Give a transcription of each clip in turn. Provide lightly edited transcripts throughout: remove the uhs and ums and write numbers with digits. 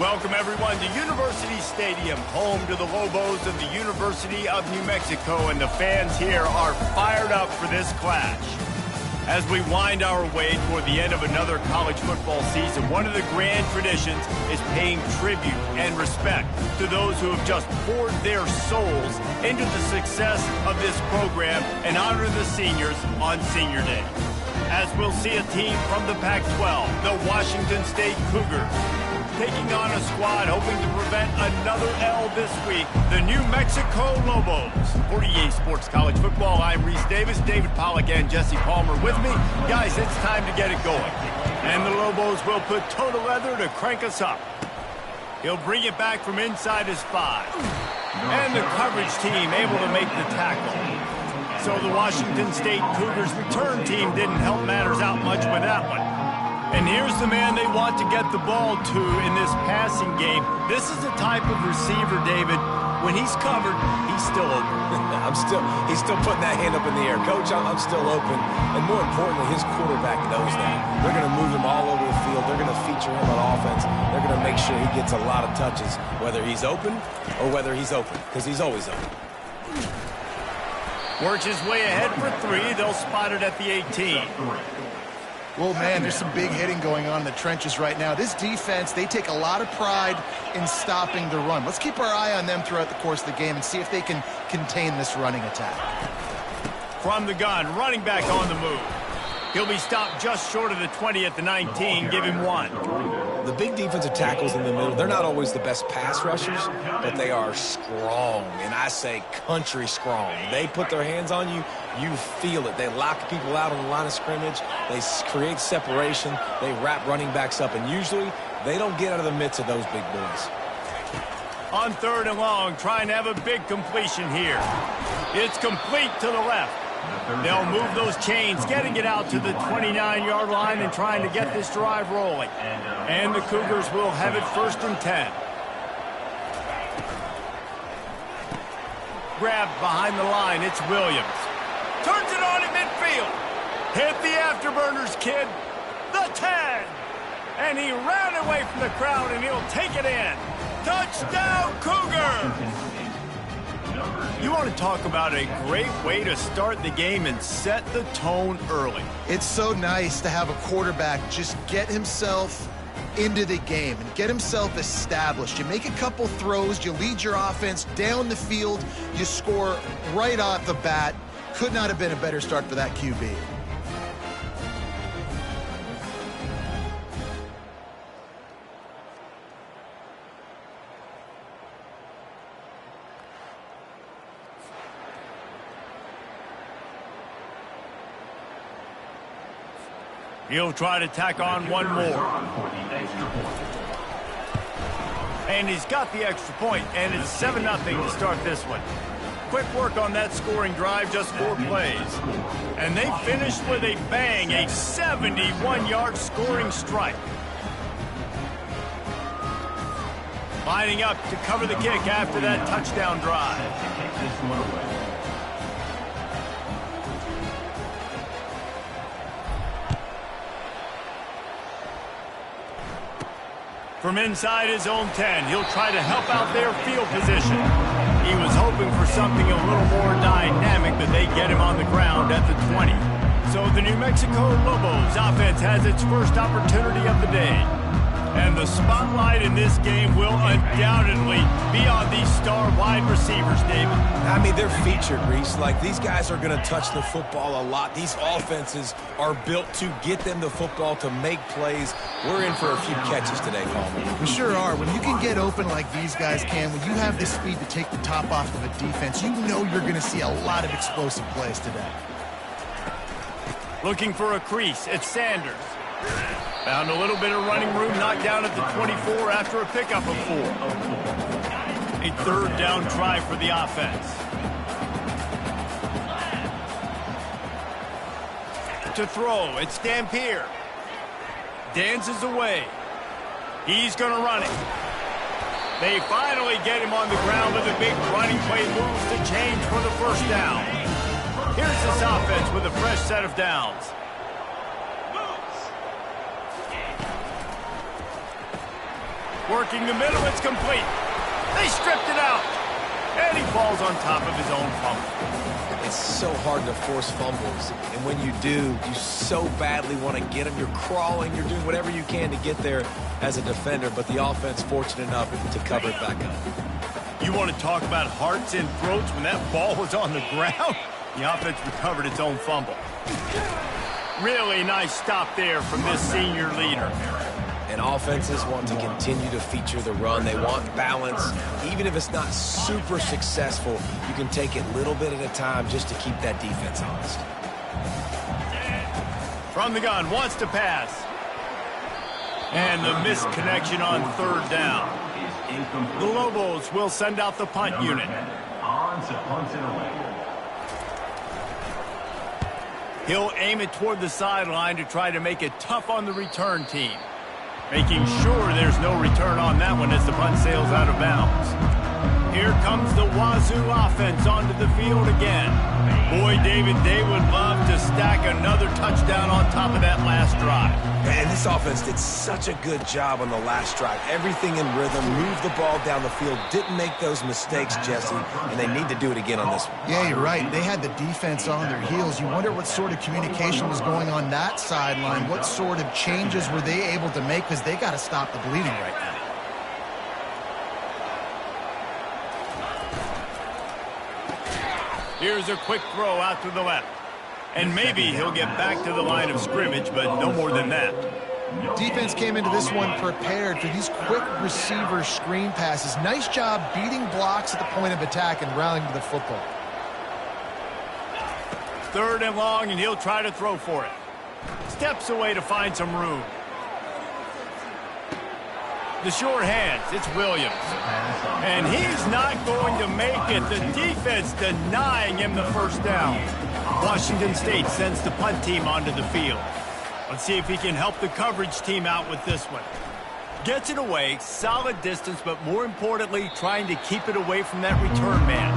Welcome, everyone, to University Stadium, home to the Lobos of the University of New Mexico, and the fans here are fired up for this clash. As we wind our way toward the end of another college football season, one of the grand traditions is paying tribute and respect to those who have just poured their souls into the success of this program and honor the seniors on Senior Day. As we'll see a team from the Pac-12, the Washington State Cougars, taking on a squad hoping to prevent another L this week, the New Mexico Lobos. For EA Sports College Football, I'm Reese Davis, David Pollack, and Jesse Palmer with me. Guys, it's time to get it going. And the Lobos will put toe to leather to crank us up. He'll bring it back from inside his 5. And the coverage team able to make the tackle. So the Washington State Cougars return team didn't help matters out much with that one. And here's the man they want to get the ball to in this passing game. This is the type of receiver, David, when he's covered, he's still open. He's still putting that hand up in the air. Coach, I'm still open. And more importantly, his quarterback knows that. They're going to move him all over the field. They're going to feature him on offense. They're going to make sure he gets a lot of touches, whether he's open or whether he's open, because he's always open. Works his way ahead for 3. They'll spot it at the 18. Well, man, there's some big hitting going on in the trenches right now. This defense, they take a lot of pride in stopping the run. Let's keep our eye on them throughout the course of the game and see if they can contain this running attack. From the gun, running back on the move. He'll be stopped just short of the 20 at the 19. Give him 1. The big defensive tackles in the middle, they're not always the best pass rushers, but they are strong, and I say country strong. They put their hands on you, you feel it. They lock people out on the line of scrimmage. They create separation. They wrap running backs up, and usually they don't get out of the midst of those big boys. On 3rd and long, trying to have a big completion here. It's complete to the left. They'll move those chains, getting it out to the 29-yard line and trying to get this drive rolling. And the Cougars will have it 1st and 10. Grabbed behind the line, it's Williams. Turns it on in midfield. Hit the afterburners, kid. The 10. And he ran away from the crowd, and he'll take it in. Touchdown, Cougar! You want to talk about a great way to start the game and set the tone early. It's so nice to have a quarterback just get himself into the game and get himself established. You make a couple throws, you lead your offense down the field, you score right off the bat. Could not have been a better start for that QB. He'll try to tack on one more. And he's got the extra point, and it's 7-0 to start this one. Quick work on that scoring drive, just 4 plays. And they finished with a bang, a 71-yard scoring strike. Lining up to cover the kick after that touchdown drive. From inside his own 10, he'll try to help out their field position. He was hoping for something a little more dynamic, but they get him on the ground at the 20. So the New Mexico Lobos offense has its first opportunity of the day. And the spotlight in this game will undoubtedly be on these star wide receivers, David. I mean, they're featured, Reese. Like, these guys are going to touch the football a lot. These offenses are built to get them the football, to make plays. We're in for a few catches today, Coleman. We sure are. When you can get open like these guys can, when you have the speed to take the top off of a defense, you know you're going to see a lot of explosive plays today. Looking for a crease, it's Sanders. Found a little bit of running room, knocked down at the 24 after a pickup of 4. A 3rd down try for the offense. To throw, it's Dampier. Dances away. He's going to run it. They finally get him on the ground with a big running play, moves to change for the first down. Here's this offense with a fresh set of downs. Working the middle, it's complete. They stripped it out. And he falls on top of his own fumble. It's so hard to force fumbles. And when you do, you so badly want to get them. You're crawling, you're doing whatever you can to get there as a defender, but the offense fortunate enough to cover it back up. You want to talk about hearts and throats when that ball was on the ground? The offense recovered its own fumble. Really nice stop there from this senior leader. And offenses want to continue to feature the run. They want balance. Even if it's not super successful, you can take it little bit at a time just to keep that defense honest. From the gun, wants to pass. And the missed connection on 3rd down. The Lobos will send out the punt unit. He'll aim it toward the sideline to try to make it tough on the return team. Making sure there's no return on that one as the punt sails out of bounds. Here comes the Wazzu offense onto the field again. Boy, David, they would love to stack another touchdown on top of that last drive. And this offense did such a good job on the last drive. Everything in rhythm, moved the ball down the field, didn't make those mistakes, Jesse, and they need to do it again on this one. Yeah, you're right. They had the defense on their heels. You wonder what sort of communication was going on that sideline. What sort of changes were they able to make, because they got to stop the bleeding right now. Here's a quick throw out to the left. And maybe he'll get back to the line of scrimmage, but no more than that. Defense came into this one prepared for these quick receiver screen passes. Nice job beating blocks at the point of attack and rallying to the football. 3rd and long, and he'll try to throw for it. Steps away to find some room. The short hands, it's Williams. And he's not going to make it. The defense denying him the first down. Washington State sends the punt team onto the field. Let's see if he can help the coverage team out with this one. Gets it away, solid distance, but more importantly, trying to keep it away from that return man.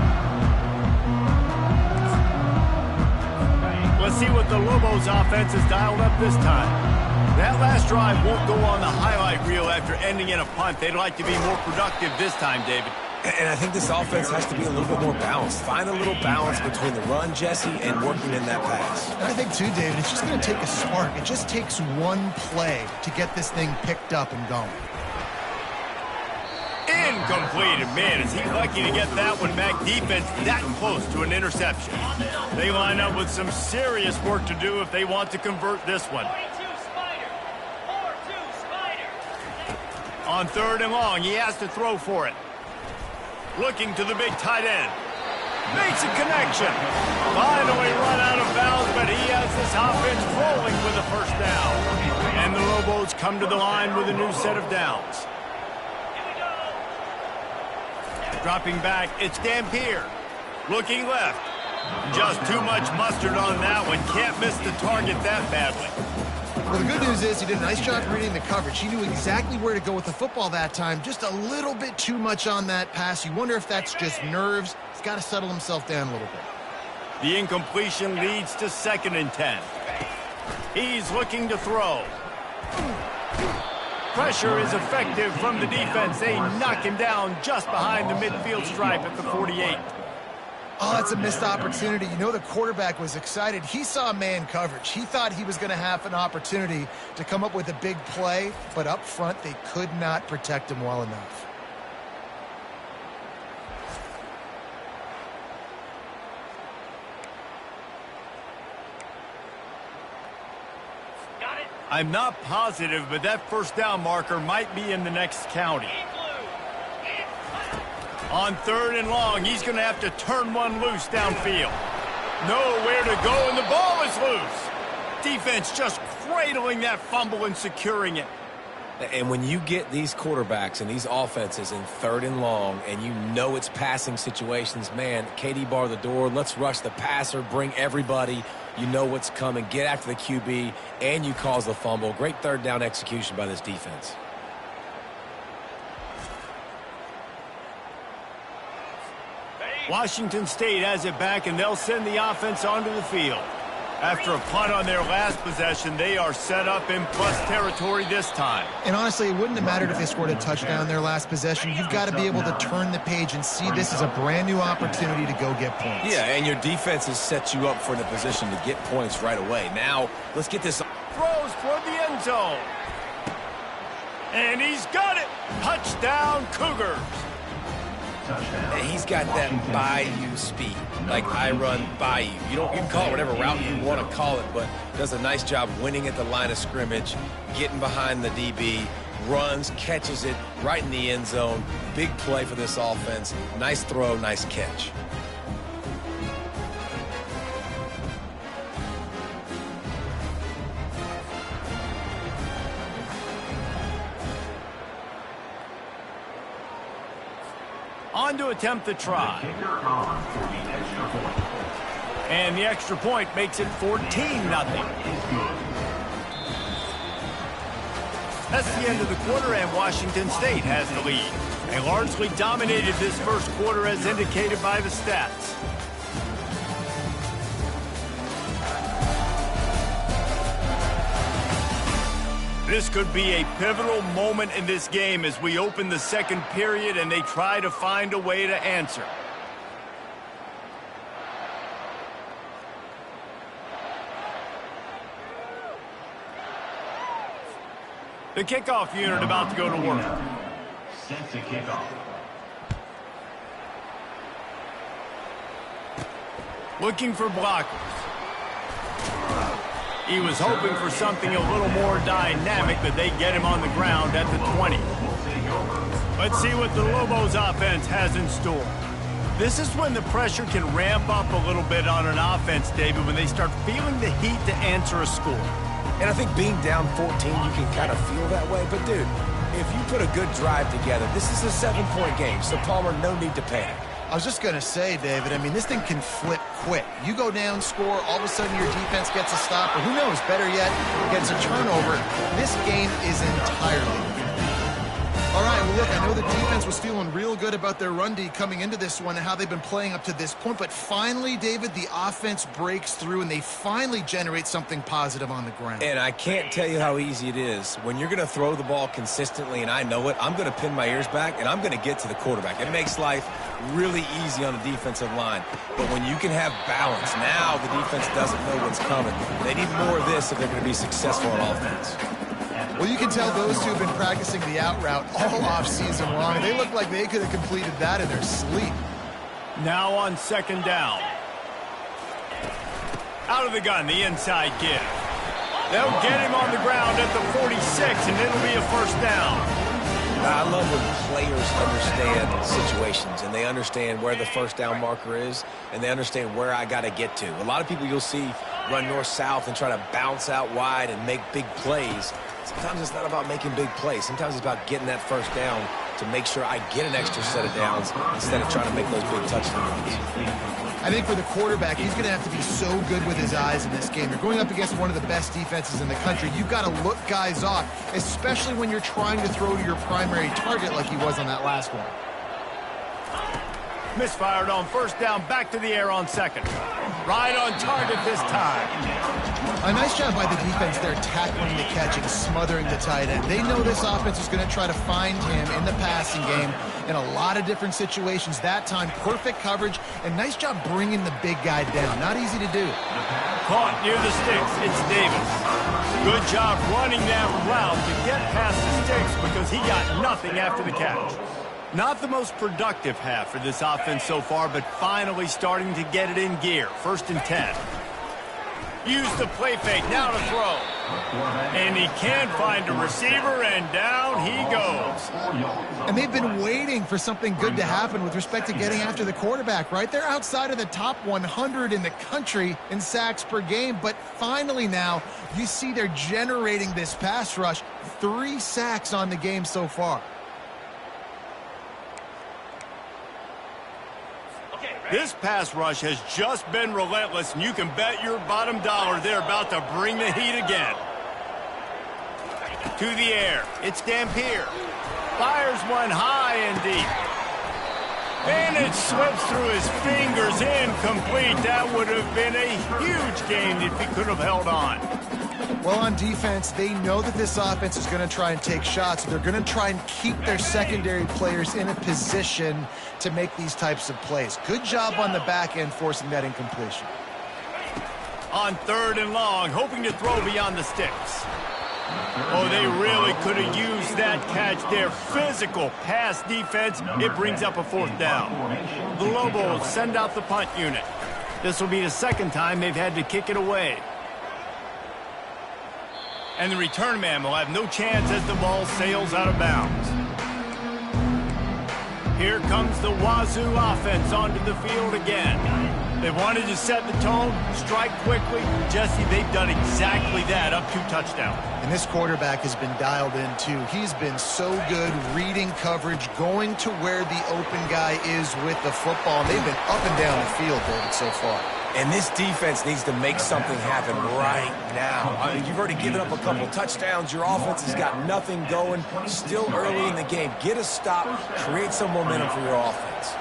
Let's see what the Lobos offense has dialed up this time. That last drive won't go on the highlight reel after ending in a punt. They'd like to be more productive this time, David. And I think this offense has to be a little bit more balanced. Find a little balance between the run, Jesse, and working in that pass. And I think, too, David, it's just going to take a spark. It just takes one play to get this thing picked up and going. Incomplete. And man, is he lucky to get that one back. Defense that close to an interception. They line up with some serious work to do if they want to convert this one. On 3rd and long, he has to throw for it. Looking to the big tight end. Makes a connection. Finally run out of bounds, but he has this offense rolling with a first down. And the Lobos come to the line with a new set of downs. Dropping back, it's Dampier. Looking left. Just too much mustard on that one. Can't miss the target that badly. Well, the good news is he did a nice job reading the coverage. He knew exactly where to go with the football that time. Just a little bit too much on that pass. You wonder if that's just nerves. He's got to settle himself down a little bit. The incompletion leads to 2nd and 10. He's looking to throw. Pressure is effective from the defense. They knock him down just behind the midfield stripe at the 48. Oh, that's a missed opportunity. You know the quarterback was excited. He saw man coverage. He thought he was going to have an opportunity to come up with a big play, but up front they could not protect him well enough. I'm not positive, but that first down marker might be in the next county. On 3rd and long, he's going to have to turn one loose downfield. Nowhere to go, and the ball is loose. Defense just cradling that fumble and securing it. And when you get these quarterbacks and these offenses in 3rd and long and you know it's passing situations, man, KD bar the door, let's rush the passer, bring everybody. You know what's coming, get after the QB, and you cause the fumble. Great 3rd down execution by this defense. Washington State has it back, and they'll send the offense onto the field. After a punt on their last possession, they are set up in plus territory this time. And honestly, it wouldn't have mattered if they scored a touchdown their last possession. You've got to be able to turn the page and see this as a brand new opportunity to go get points. Yeah, and your defense has set you up for the position to get points right away. Now, let's get this. Throws toward the end zone. And he's got it. Touchdown, Cougars. And he's got that bayou speed, like I run bayou. You can call it whatever route you want to call it, but does a nice job winning at the line of scrimmage, getting behind the DB, runs, catches it right in the end zone. Big play for this offense. Nice throw, nice catch. On to attempt the try. And the extra point makes it 14-0. That's the end of the quarter, and Washington State has the lead. They largely dominated this first quarter as indicated by the stats. This could be a pivotal moment in this game as we open the second period and they try to find a way to answer. The kickoff unit about to go to work. Set to kickoff. Looking for blockers. He was hoping for something a little more dynamic, but they get him on the ground at the 20. Let's see what the Lobos offense has in store. This is when the pressure can ramp up a little bit on an offense, David, when they start feeling the heat to answer a score. And I think being down 14, you can kind of feel that way. But, dude, if you put a good drive together, this is a 7-point game. So, Palmer, no need to panic. I was just going to say, David, I mean, this thing can flip quick. You go down, score, all of a sudden your defense gets a stop, or who knows, better yet, gets a turnover. This game is entirely different. All right, well, look, I know the defense was feeling real good about their run D coming into this one and how they've been playing up to this point, but finally, David, the offense breaks through and they finally generate something positive on the ground. And I can't tell you how easy it is. When you're going to throw the ball consistently, and I know it, I'm going to pin my ears back, and I'm going to get to the quarterback. It makes life really easy on the defensive line. But when you can have balance, now the defense doesn't know what's coming. They need more of this if they're going to be successful on offense. Well, you can tell those two have been practicing the out route all off-season long. They look like they could have completed that in their sleep. Now on second down. Out of the gun, the inside give. They'll get him on the ground at the 46, and it'll be a first down. I love when players understand situations, and they understand where the first down marker is, and they understand where I got to get to. A lot of people you'll see run north-south and try to bounce out wide and make big plays. Sometimes it's not about making big plays. Sometimes it's about getting that first down to make sure I get an extra set of downs instead of trying to make those big touchdown runs. I think for the quarterback, he's going to have to be so good with his eyes in this game. You're going up against one of the best defenses in the country. You've got to look guys off, especially when you're trying to throw to your primary target like he was on that last one. Misfired on first down, back to the air on second. Right on target this time. A nice job by the defense there, tackling the catch and smothering the tight end. They know this offense is going to try to find him in the passing game in a lot of different situations. That time, perfect coverage, and nice job bringing the big guy down. Not easy to do. Caught near the sticks, it's Davis. Good job running that route to get past the sticks because he got nothing after the catch. Not the most productive half for this offense so far, but finally starting to get it in gear. 1st and 10. Use the play fake, now to throw. And he can't find a receiver, and down he goes. And they've been waiting for something good to happen with respect to getting after the quarterback, right? They're outside of the top 100 in the country in sacks per game, but finally now you see they're generating this pass rush. 3 sacks on the game so far. This pass rush has just been relentless, and you can bet your bottom dollar they're about to bring the heat again. To the air, it's Dampier. Fires one high and deep. And it slips through his fingers, incomplete. That would have been a huge gain if he could have held on. Well, on defense, they know that this offense is going to try and take shots. They're going to try and keep their secondary players in a position to make these types of plays. Good job on the back end forcing that incompletion. On 3rd and long, hoping to throw beyond the sticks. Oh, they really could have used that catch there. Physical pass defense. It brings up a 4th down. The Lobos send out the punt unit. This will be the 2nd time they've had to kick it away. And the return man will have no chance as the ball sails out of bounds. Here comes the Wazzu offense onto the field again. They wanted to set the tone, strike quickly. Jesse, they've done exactly that, up 2 touchdowns. And this quarterback has been dialed in, too. He's been so good reading coverage, going to where the open guy is with the football. And they've been up and down the field, David, so far. And this defense needs to make something happen right now. I mean, you've already given up a couple touchdowns. Your offense has got nothing going. Still early in the game. Get a stop. Create some momentum for your offense.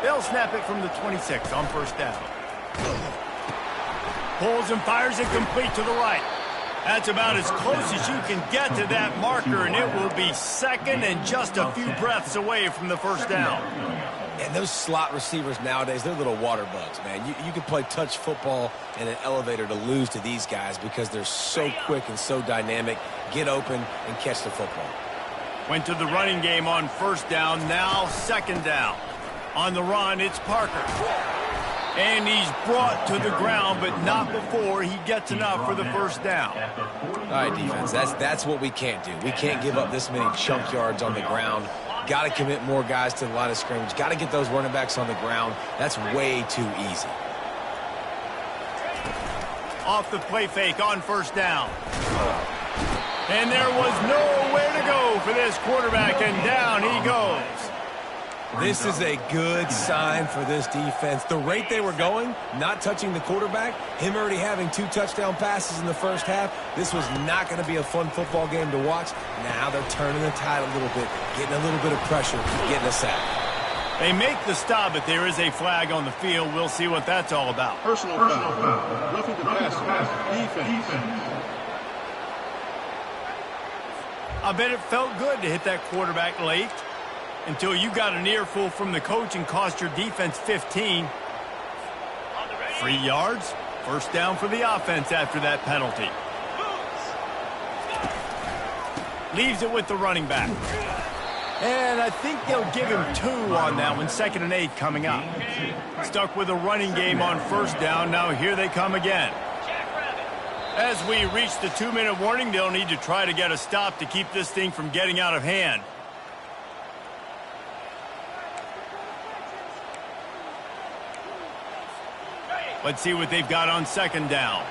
They'll snap it from the 26 on 1st down. Pulls and fires it complete to the right. That's about as close as you can get to that marker, and it will be 2nd and just a few breaths away from the 1st down. And those slot receivers nowadays, they're little water bugs, man. You can play touch football in an elevator to lose to these guys because they're so quick and so dynamic. Get open and catch the football. Went to the running game on 1st down, now 2nd down. On the run, it's Parker. And he's brought to the ground, but not before he gets enough for the 1st down. All right, defense, that's what we can't do. We can't give up this many chunk yards on the ground. Got to commit more guys to the line of scrimmage. Got to get those running backs on the ground. That's way too easy. Off the play fake on 1st down. And there was nowhere to go for this quarterback, and down he goes. This is a good sign for this defense. The rate they were going, not touching the quarterback, him already having 2 touchdown passes in the first half, this was not going to be a fun football game to watch. Now they're turning the tide a little bit, getting a little bit of pressure, getting a sack. They make the stop, but there is a flag on the field. We'll see what that's all about. Personal foul. Roughing the passer. Defense. I bet it felt good to hit that quarterback late until you got an earful from the coach and cost your defense 15. 3 yards, first down for the offense after that penalty. Leaves it with the running back. And I think they'll give him 2 on that one, 2nd and 8 coming up. Stuck with a running game on first down, now here they come again. As we reach the 2-minute warning, they'll need to try to get a stop to keep this thing from getting out of hand. Let's see what they've got on 2nd down.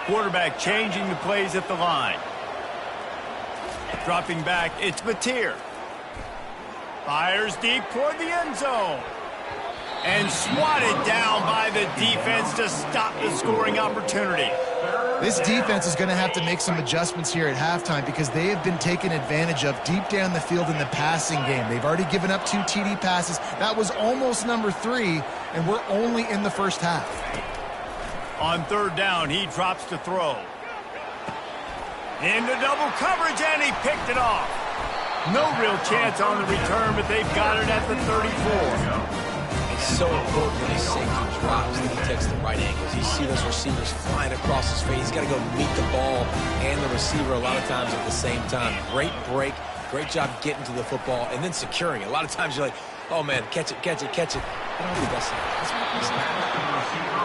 Quarterback changing the plays at the line. Dropping back, it's Mateer. Fires deep toward the end zone. And swatted down by the defense to stop the scoring opportunity. This defense is going to have to make some adjustments here at halftime because they have been taken advantage of deep down the field in the passing game. They've already given up 2 TD passes. That was almost number 3, and we're only in the first half. On 3rd down, he drops to throw. Into double coverage, and he picked it off. No real chance on the return, but they've got it at the 34. It's so important that his safety drops that he takes the right angles. You see those receivers flying across his face. He's got to go meet the ball and the receiver a lot of times at the same time. Great break, great job getting to the football, and then securing it. A lot of times you're like, oh, man, catch it, catch it, catch it. I don't think that's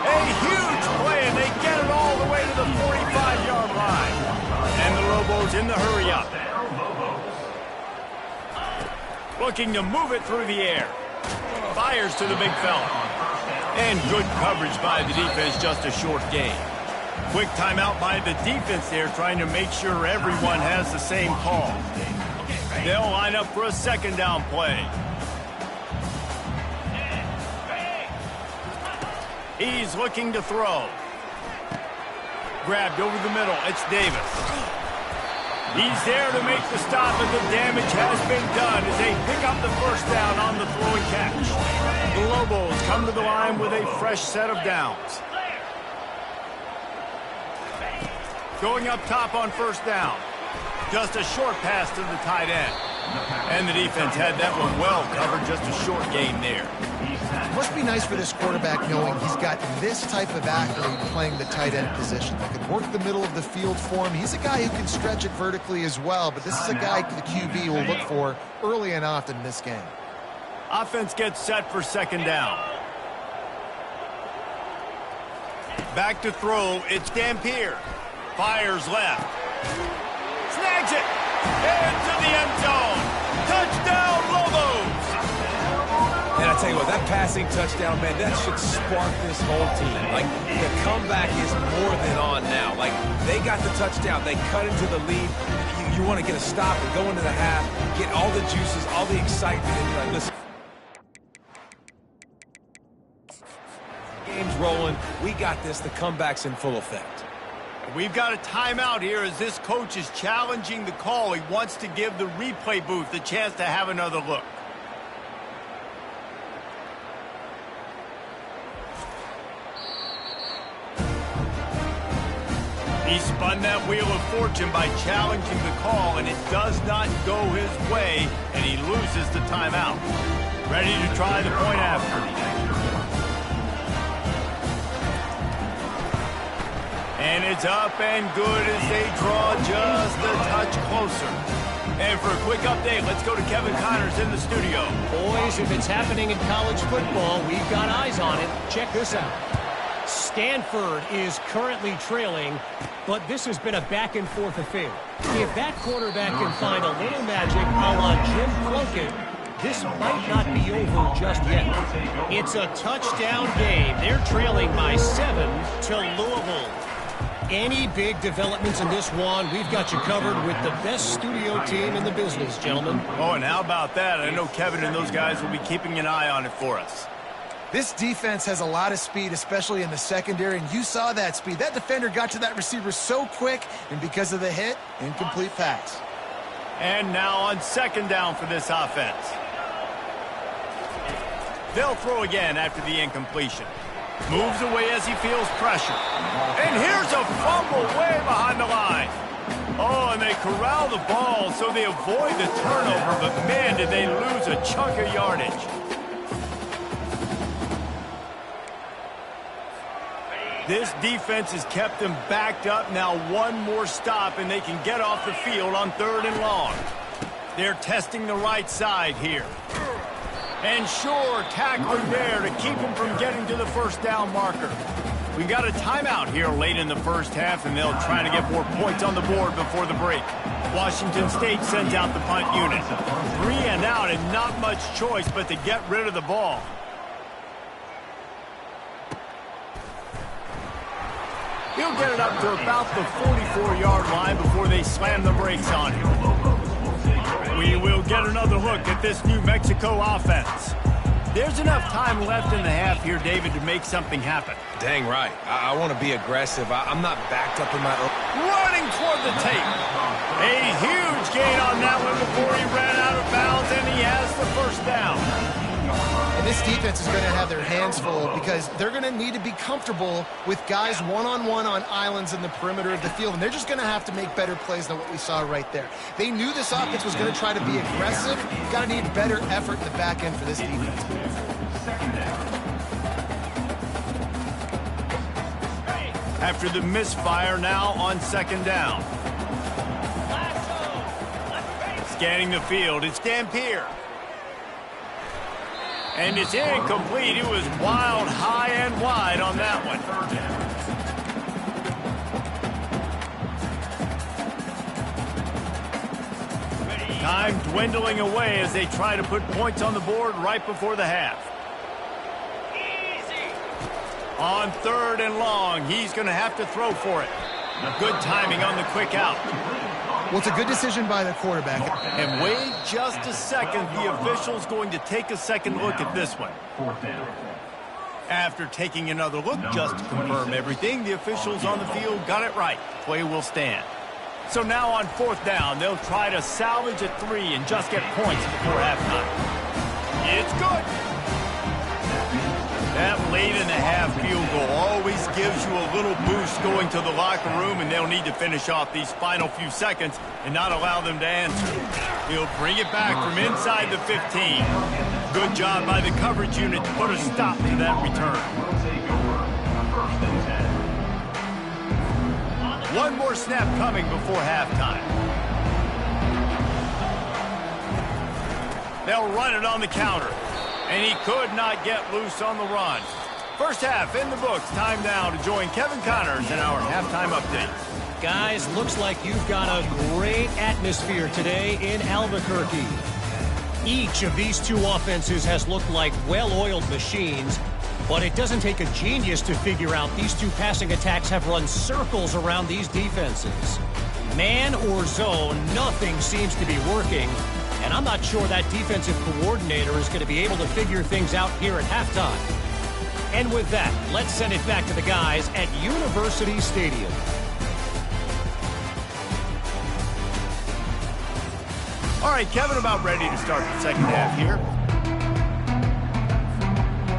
a huge play, and they get it all the way to the 45-yard line. And the Lobos in the hurry-up. Looking to move it through the air. Fires to the big fella. And good coverage by the defense, just a short gain. Quick timeout by the defense there, trying to make sure everyone has the same call. They'll line up for a 2nd down play. He's looking to throw. Grabbed over the middle, it's Davis. He's there to make the stop, and the damage has been done as they pick up the first down on the throw and catch. The Lobos come to the line with a fresh set of downs. Going up top on 1st down. Just a short pass to the tight end. And the defense had that one well covered, just a short gain there. Must be nice for this quarterback knowing he's got this type of athlete playing the tight end position that can work the middle of the field for him. He's a guy who can stretch it vertically as well, but this is a guy the QB will look for early and often in this game. Offense gets set for 2nd down. Back to throw, it's Dampier. Fires left. Snags it. Into the end zone. Touchdown, Lobos. And I tell you what, that passing touchdown, man, that should spark this whole team. Like, the comeback is more than on now. Like, they got the touchdown. They cut into the lead. You want to get a stop and go into the half, get all the juices, all the excitement, and you're like, listen. Game's rolling. We got this. The comeback's in full effect. We've got a timeout here as this coach is challenging the call. He wants to give the replay booth a chance to have another look. He spun that wheel of fortune by challenging the call, and it does not go his way, and he loses the timeout. Ready to try the point after. And it's up and good as they draw just a touch closer. And for a quick update, let's go to Kevin Connors in the studio. Boys, if it's happening in college football, we've got eyes on it. Check this out. Stanford is currently trailing, but this has been a back-and-forth affair. If that quarterback can find a little magic a la Jim Plunkett, this might not be over just yet. It's a touchdown game. They're trailing by 7 to Louisville. Any big developments in this one, we've got you covered with the best studio team in the business, gentlemen. Oh, and how about that? I know Kevin and those guys will be keeping an eye on it for us. This defense has a lot of speed, especially in the secondary, and you saw that speed. That defender got to that receiver so quick, and because of the hit, incomplete pass. And now on second down for this offense. They'll throw again after the incompletion. Moves away as he feels pressure. And here's a fumble way behind the line. Oh, and they corral the ball so they avoid the turnover, but man, did they lose a chunk of yardage. This defense has kept them backed up. Now one more stop, and they can get off the field on 3rd and long. They're testing the right side here. And sure, tackling there to keep him from getting to the first down marker. We got a timeout here late in the first half, and they'll try to get more points on the board before the break. Washington State sends out the punt unit. 3 and out, and not much choice but to get rid of the ball. He'll get it up to about the 44-yard line before they slam the brakes on him. We will get another look at this New Mexico offense. There's enough time left in the half here, David, to make something happen. Dang right. I want to be aggressive. I'm not backed up in my own. Running toward the tape. A huge gain on that one before he ran out of bounds, and he has the first down. And this defense is going to have their hands full because they're going to need to be comfortable with guys one-on-one on islands in the perimeter of the field, and they're just going to have to make better plays than what we saw right there. They knew this offense was going to try to be aggressive. Got to need better effort in the back end for this defense. After the misfire, now on second down. Scanning the field, it's Dampier. And it's incomplete. It was wild, high and wide on that one. Time dwindling away as they try to put points on the board right before the half. On 3rd and long, he's going to have to throw for it. Good timing on the quick out. Well, it's a good decision by the quarterback. And wait just a second. The official's going to take a second look at this one. After taking another look just to confirm everything, the officials on the field got it right. Play will stand. So now on 4th down, they'll try to salvage a 3 and just get points before halftime. It's good. That late-in-the-half field goal always gives you a little boost going to the locker room, and they'll need to finish off these final few seconds and not allow them to answer. He'll bring it back from inside the 15. Good job by the coverage unit to put a stop to that return. One more snap coming before halftime. They'll run it on the counter. And he could not get loose on the run. First half in the books. Time now to join Kevin Connors in our halftime update. Guys, looks like you've got a great atmosphere today in Albuquerque. Each of these two offenses has looked like well-oiled machines, but it doesn't take a genius to figure out these two passing attacks have run circles around these defenses. Man or zone, nothing seems to be working. And I'm not sure that defensive coordinator is going to be able to figure things out here at halftime. And with that, let's send it back to the guys at University Stadium. All right, Kevin, about ready to start the second half here.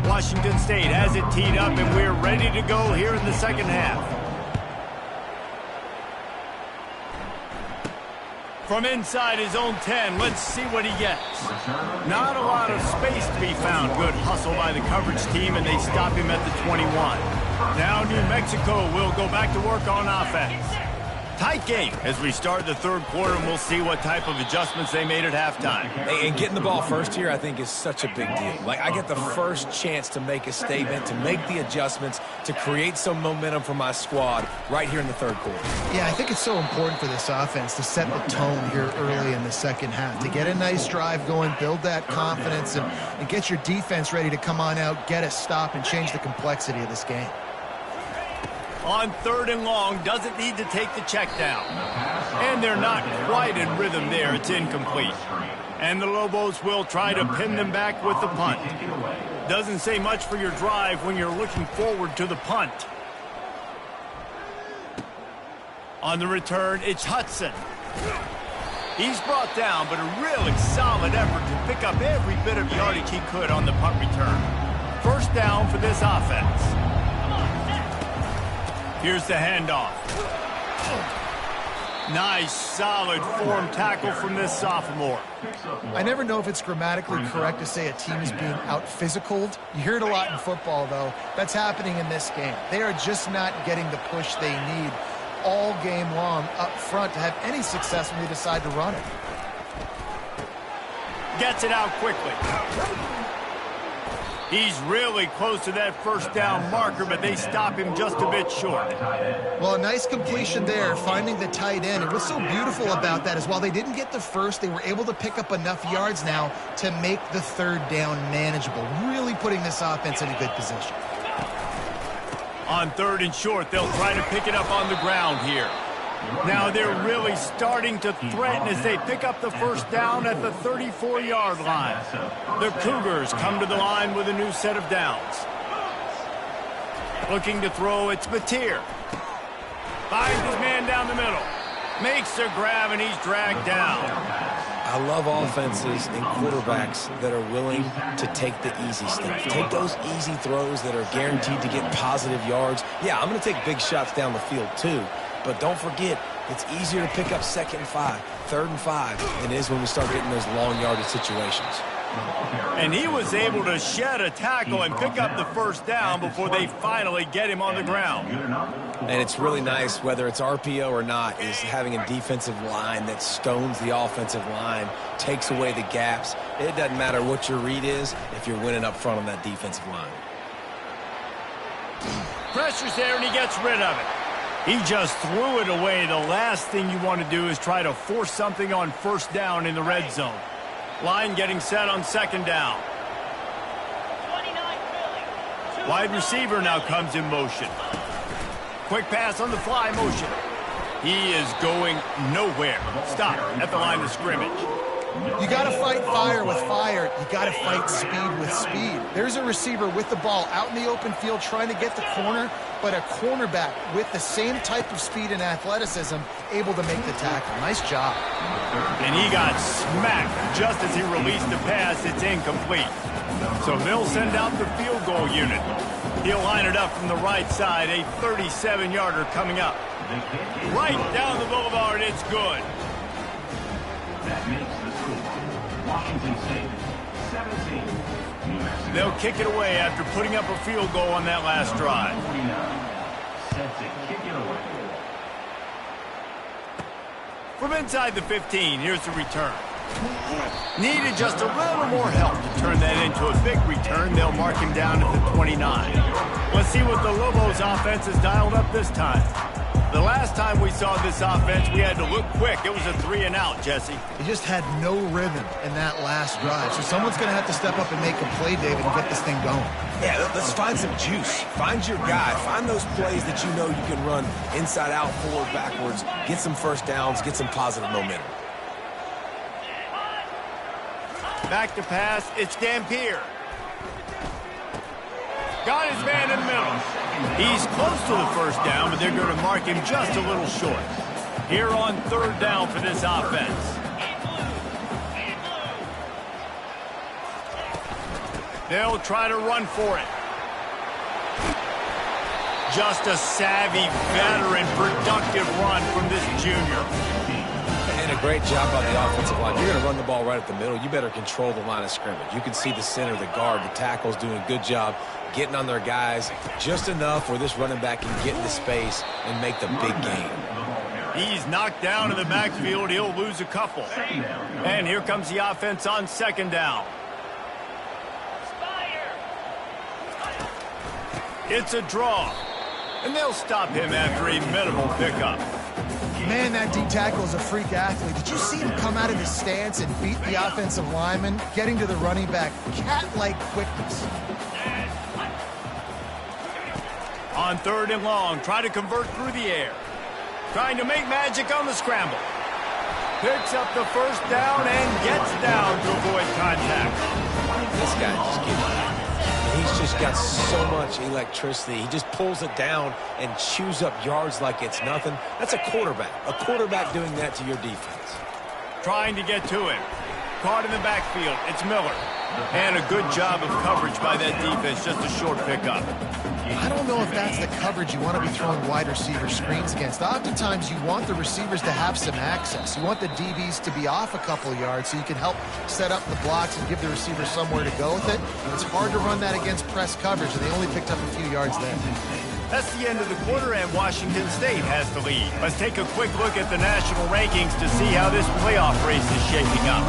Washington State has it teed up, and we're ready to go here in the second half. From inside his own 10, let's see what he gets. Not a lot of space to be found. Good hustle by the coverage team, and they stop him at the 21. Now New Mexico will go back to work on offense. Tight game as we start the 3rd quarter, and we'll see what type of adjustments they made at halftime. And getting the ball first here, I think, is such a big deal. Like, I get the first chance to make a statement, to make the adjustments, to create some momentum for my squad right here in the 3rd quarter. Yeah, I think it's so important for this offense to set the tone here early in the second half, to get a nice drive going, build that confidence, and get your defense ready to come on out, get a stop, and change the complexity of this game. On 3rd and long, doesn't need to take the check down. And they're not quite in rhythm there. It's incomplete. And the Lobos will try to pin them back with the punt. Doesn't say much for your drive when you're looking forward to the punt. On the return, it's Hudson. He's brought down, but a really solid effort to pick up every bit of yardage he could on the punt return. 1st down for this offense. Here's the handoff. Nice, solid form tackle from this sophomore. I never know if it's grammatically correct to say a team is being out-physicaled. You hear it a lot in football, though. That's happening in this game. They are just not getting the push they need all game long up front to have any success when they decide to run it. Gets it out quickly. He's really close to that 1st down marker, but they stop him just a bit short. Well, a nice completion there, finding the tight end. And what's so beautiful about that is while they didn't get the first, they were able to pick up enough yards now to make the 3rd down manageable, really putting this offense in a good position. On 3rd and short, they'll try to pick it up on the ground here. Now they're really starting to threaten as they pick up the 1st down at the 34-yard line. The Cougars come to the line with a new set of downs. Looking to throw, it's Mateer. Finds his man down the middle. Makes the grab, and he's dragged down. I love offenses and quarterbacks that are willing to take the easy stuff. Take those easy throws that are guaranteed to get positive yards. Yeah, I'm going to take big shots down the field too. But don't forget, it's easier to pick up 2nd and 5, 3rd and 5 than it is when we start getting those long yardage situations. And he was able to shed a tackle and pick up the 1st down before they finally get him on the ground. And it's really nice, whether it's RPO or not, is having a defensive line that stones the offensive line, takes away the gaps. It doesn't matter what your read is if you're winning up front on that defensive line. Pressure's there, and he gets rid of it. He just threw it away. The last thing you want to do is try to force something on 1st down in the red zone. Line getting set on 2nd down. Wide receiver now comes in motion. Quick pass on the fly motion. He is going nowhere. Stop at the line of scrimmage. You got to fight fire with fire. You got to fight speed with speed. There's a receiver with the ball out in the open field trying to get the corner, but a cornerback with the same type of speed and athleticism able to make the tackle. Nice job. And he got smacked just as he released the pass. It's incomplete. So they'll send out the field goal unit. He'll line it up from the right side. A 37-yarder coming up. Right down the boulevard. It's good. That makes the score. Washington State, 17. New Mexico. They'll kick it away after putting up a field goal on that last drive. 49. Set to kick it away. From inside the 15, here's the return. Needed just a little more help to turn that into a big return. They'll mark him down at the 29. Let's see what the Lobos offense has dialed up this time. The last time we saw this offense, we had to look quick. It was a 3-and-out, Jesse. He just had no rhythm in that last drive. So someone's going to have to step up and make a play, David, and get this thing going. Yeah, let's find some juice. Find your guy. Find those plays that you know you can run inside out, forward, backwards. Get some 1st downs. Get some positive momentum. Back to pass. It's Dampier. Got his man in the middle. He's close to the 1st down, but they're going to mark him just a little short. Here on 3rd down for this offense. They'll try to run for it. Just a savvy, veteran, productive run from this junior. And a great job by the offensive line. You're going to run the ball right at the middle. You better control the line of scrimmage. You can see the center, the guard, the tackle's doing a good job getting on their guys just enough where this running back can get into space and make the big game. He's knocked down in the backfield. He'll lose a couple. And here comes the offense on 2nd down. It's a draw. And they'll stop him after a minimal pickup. Man, that D tackle is a freak athlete. Did you see him come out of his stance and beat the offensive lineman, getting to the running back? Cat-like quickness. On On 3rd and long, try to convert through the air. Trying to make magic on the scramble. Picks up the first down and gets down to avoid contact. This guy just he's just got so much electricity. He just pulls it down and chews up yards like it's nothing. That's a quarterback. A quarterback doing that to your defense. Trying to get to him. Caught in the backfield. It's Miller. And a good job of coverage by that defense. Just a short pickup. I don't know if that's the coverage you want to be throwing wide receiver screens against. Oftentimes, you want the receivers to have some access. You want the DBs to be off a couple yards so you can help set up the blocks and give the receiver somewhere to go with it. It's hard to run that against press coverage, and they only picked up a few yards there. That's the end of the quarter, and Washington State has the lead. Let's take a quick look at the national rankings to see how this playoff race is shaping up.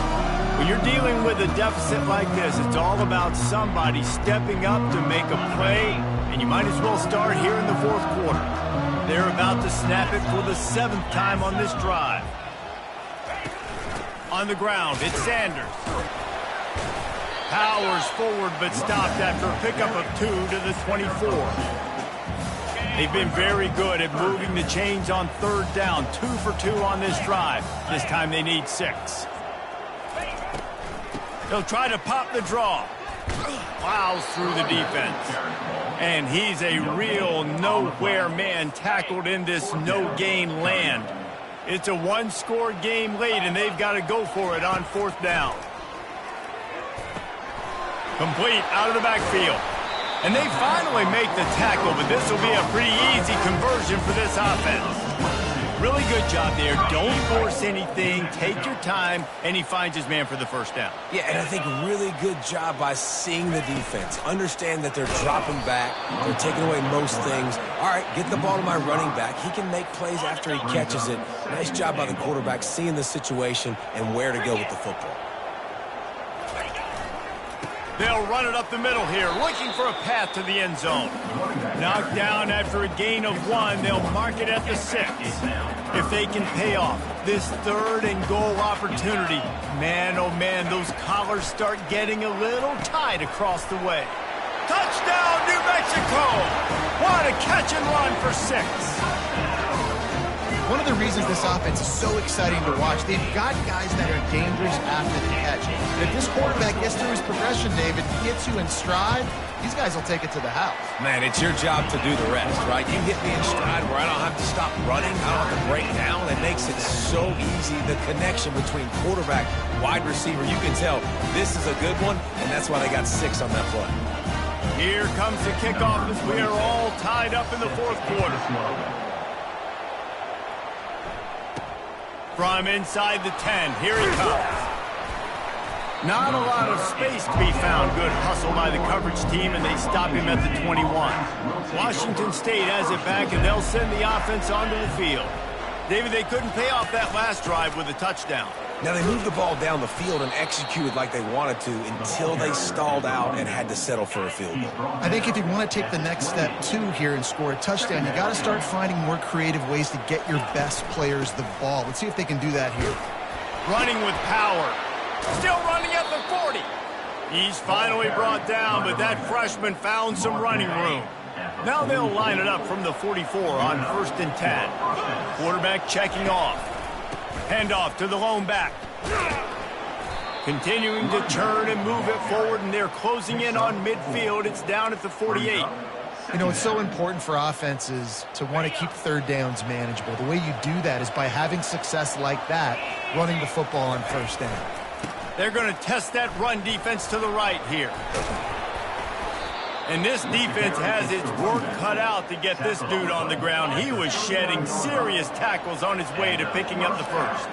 When you're dealing with a deficit like this, it's all about somebody stepping up to make a play, and you might as well start here in the 4th quarter. They're about to snap it for the 7th time on this drive. On the ground, it's Sanders. Powers forward, but stopped after a pickup of 2 to the 24. They've been very good at moving the chains on 3rd down. 2 for 2 on this drive. This time they need 6. They'll try to pop the draw. Plows through the defense. And he's a real nowhere man tackled in this no-gain land. It's a one-score game late, and they've got to go for it on 4th down. Complete out of the backfield. And they finally make the tackle, but this will be a pretty easy conversion for this offense. Really good job there. Don't force anything. Take your time, and he finds his man for the 1st down. Yeah, and I think really good job by seeing the defense. Understand that they're dropping back. They're taking away most things. All right, get the ball to my running back. He can make plays after he catches it. Nice job by the quarterback seeing the situation and where to go with the football. They'll run it up the middle here, looking for a path to the end zone. Knocked down after a gain of 1, they'll mark it at the 6. If they can pay off this 3rd and goal opportunity, man, oh man, those collars start getting a little tight across the way. Touchdown, New Mexico! What a catch and run for 6. One of the reasons this offense is so exciting to watch, they've got guys that are dangerous after the catch. And if this quarterback gets through his progression, David, gets you in stride, these guys will take it to the house. Man, it's your job to do the rest, right? You hit me in stride where I don't have to stop running, I don't have to break down. It makes it so easy, the connection between quarterback, wide receiver. You can tell this is a good one, and that's why they got 6 on that play. Here comes the kickoff as we are all tied up in the 4th quarter. From inside the 10, here he comes. Not a lot of space to be found. Good hustle by the coverage team, and they stop him at the 21. Washington State has it back, and they'll send the offense onto the field. David, they couldn't pay off that last drive with a touchdown. Now, they moved the ball down the field and executed like they wanted to until they stalled out and had to settle for a field goal. I think if you want to take the next step, too, here and score a touchdown, you got to start finding more creative ways to get your best players the ball. Let's see if they can do that here. Running with power. Still running at the 40. He's finally brought down, but that freshman found some running room. Now they'll line it up from the 44 on 1st and 10. Quarterback checking off. Handoff to the lone back. Continuing to turn and move it forward, and they're closing in on midfield. It's down at the 48. You know, it's so important for offenses to want to keep 3rd downs manageable. The way you do that is by having success like that, running the football on 1st down. They're going to test that run defense to the right here. And this defense has its work cut out to get this dude on the ground. He was shedding serious tackles on his way to picking up the 1st.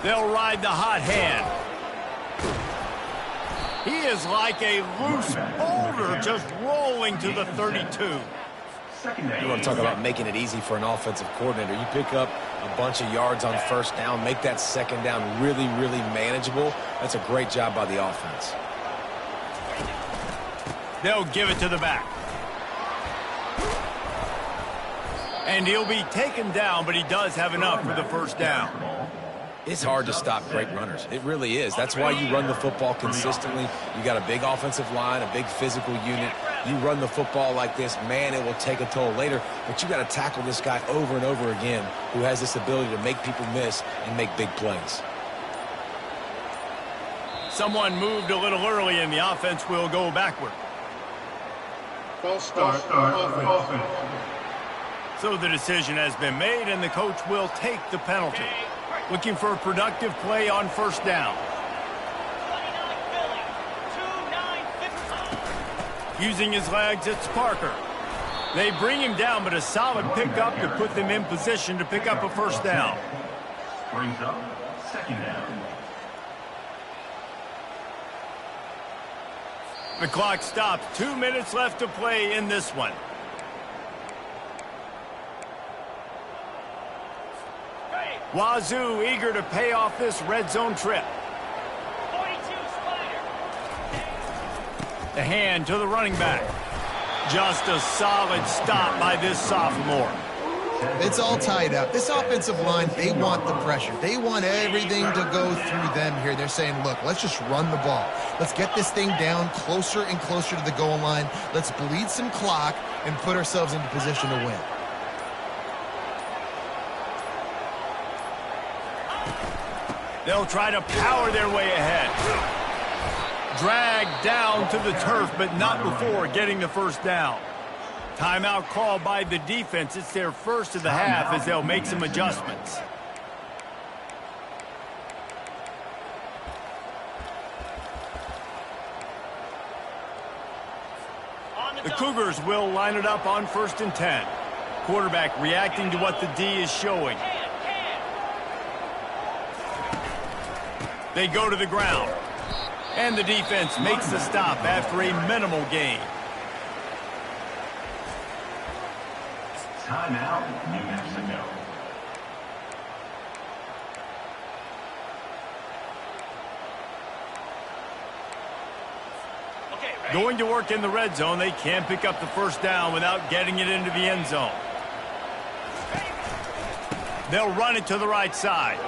They'll ride the hot hand. He is like a loose boulder just rolling to the 32. You want to talk about making it easy for an offensive coordinator. You pick up a bunch of yards on 1st down, make that 2nd down really, really manageable. That's a great job by the offense. They'll give it to the back. And he'll be taken down, but he does have enough for the 1st down. It's hard to stop great runners. It really is. That's why you run the football consistently. You got a big offensive line, a big physical unit. You run the football like this, man, it will take a toll later. But you got to tackle this guy over and over again who has this ability to make people miss and make big plays. Someone moved a little early, and the offense will go backward. False start. Offense. So the decision has been made, and the coach will take the penalty. Looking for a productive play on first down. Using his legs, it's Parker. They bring him down, but a solid pickup to put them in position to pick up a first down. Brings up second down. The clock stops. 2 minutes left to play in this one. Wazzu eager to pay off this red zone trip. The hand to the running back. Just a solid stop by this sophomore. It's all tied up. This offensive line, they want the pressure. They want everything to go through them here. They're saying, look, let's just run the ball. Let's get this thing down closer and closer to the goal line. Let's bleed some clock and put ourselves into position to win. They'll try to power their way ahead. Dragged down to the turf, but not before getting the first down. Timeout called by the defense. It's their first of the half as they'll make some adjustments. The Cougars will line it up on 1st and 10. Quarterback reacting to what the D is showing. They go to the ground. And the defense makes the stop after a minimal gain. Timeout, New Mexico. Going to work in the red zone. They can pick up the first down without getting it into the end zone. They'll run it to the right side.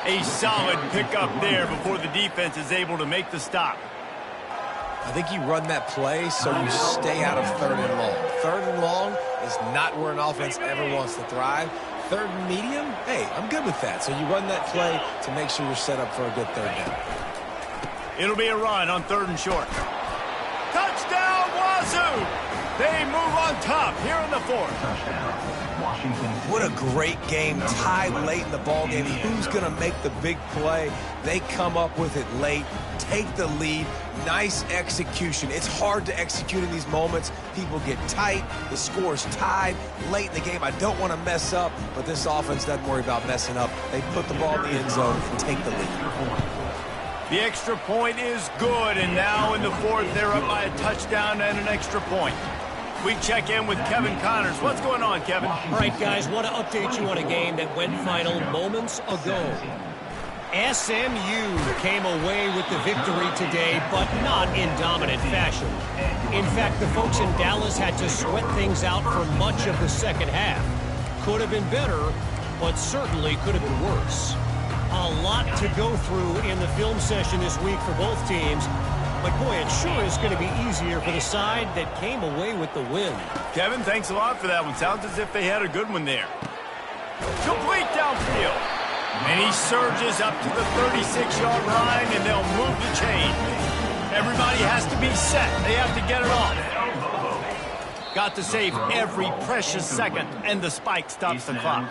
A solid pickup there before the defense is able to make the stop. I think you run that play so you stay out of 3rd and long. 3rd and long is not where an offense ever wants to thrive. 3rd and medium, hey, I'm good with that. So you run that play to make sure you're set up for a good 3rd down. It'll be a run on 3rd and short. Touchdown, Wazzu! They move on top here in the 4th. Touchdown, Washington. What a great game, tied late in the ball game. Who's going to make the big play? They come up with it late, take the lead. Nice execution. It's hard to execute in these moments. People get tight. The score's tied late in the game. I don't want to mess up, but this offense doesn't worry about messing up. They put the ball in the end zone and take the lead. The extra point is good, and now in the 4th, they're up by a touchdown and an extra point. We check in with Kevin Connors. What's going on, Kevin? All right, guys, want to update you on a game that went final moments ago. SMU came away with the victory today, but not in dominant fashion. In fact, the folks in Dallas had to sweat things out for much of the second half. Could have been better, but certainly could have been worse. A lot to go through in the film session this week for both teams. But, boy, it sure is going to be easier for the side that came away with the win. Kevin, thanks a lot for that one. Sounds as if they had a good one there. Complete downfield. And he surges up to the 36-yard line, and they'll move the chain. Everybody has to be set. They have to get it off. Got to save every precious second, and the spike stops the clock.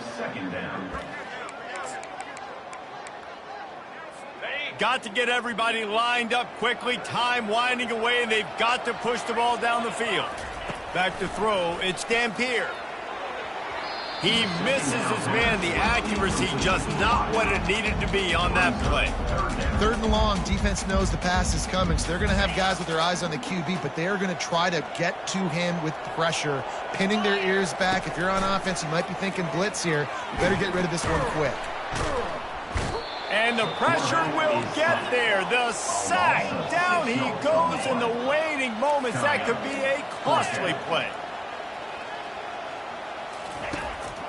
Got to get everybody lined up quickly. Time winding away, and they've got to push the ball down the field. Back to throw. It's Dampier. He misses his man. The accuracy just not what it needed to be on that play. 3rd and long. Defense knows the pass is coming, so they're going to have guys with their eyes on the QB, but they're going to try to get to him with pressure, pinning their ears back. If you're on offense, you might be thinking blitz here. You better get rid of this one quick. And the pressure will get there. The sack. Down he goes in the waning moments. That could be a costly play.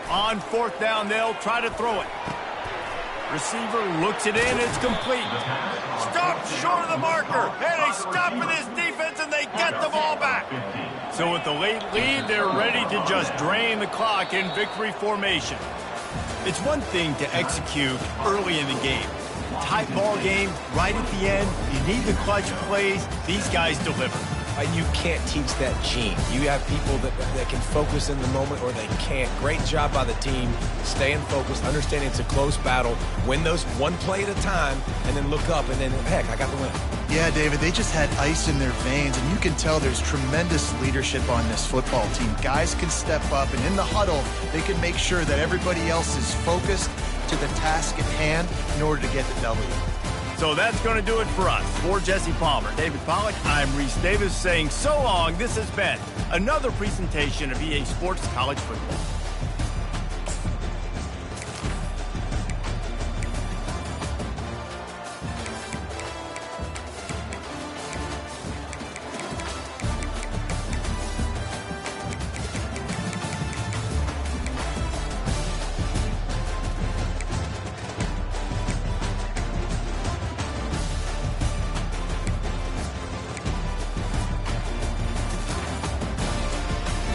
On 4th down, they'll try to throw it. Receiver looks it in. It's complete. Stopped short of the marker. And a stop for this defense, and Get the ball back. So with the late lead, they're ready to just drain the clock in victory formation. It's one thing to execute early in the game. Tight ball game, right at the end, you need the clutch plays. These guys deliver. You can't teach that gene. You have people that can focus in the moment or they can't. Great job by the team, staying focused, understanding it's a close battle, win those one play at a time, and then look up, and then, heck, I got the win. Yeah, David, they just had ice in their veins, and you can tell there's tremendous leadership on this football team. Guys can step up, and in the huddle, they can make sure that everybody else is focused to the task at hand in order to get the W. So that's going to do it for us. For Jesse Palmer, David Pollack, I'm Reese Davis saying so long. This has been another presentation of EA Sports College Football.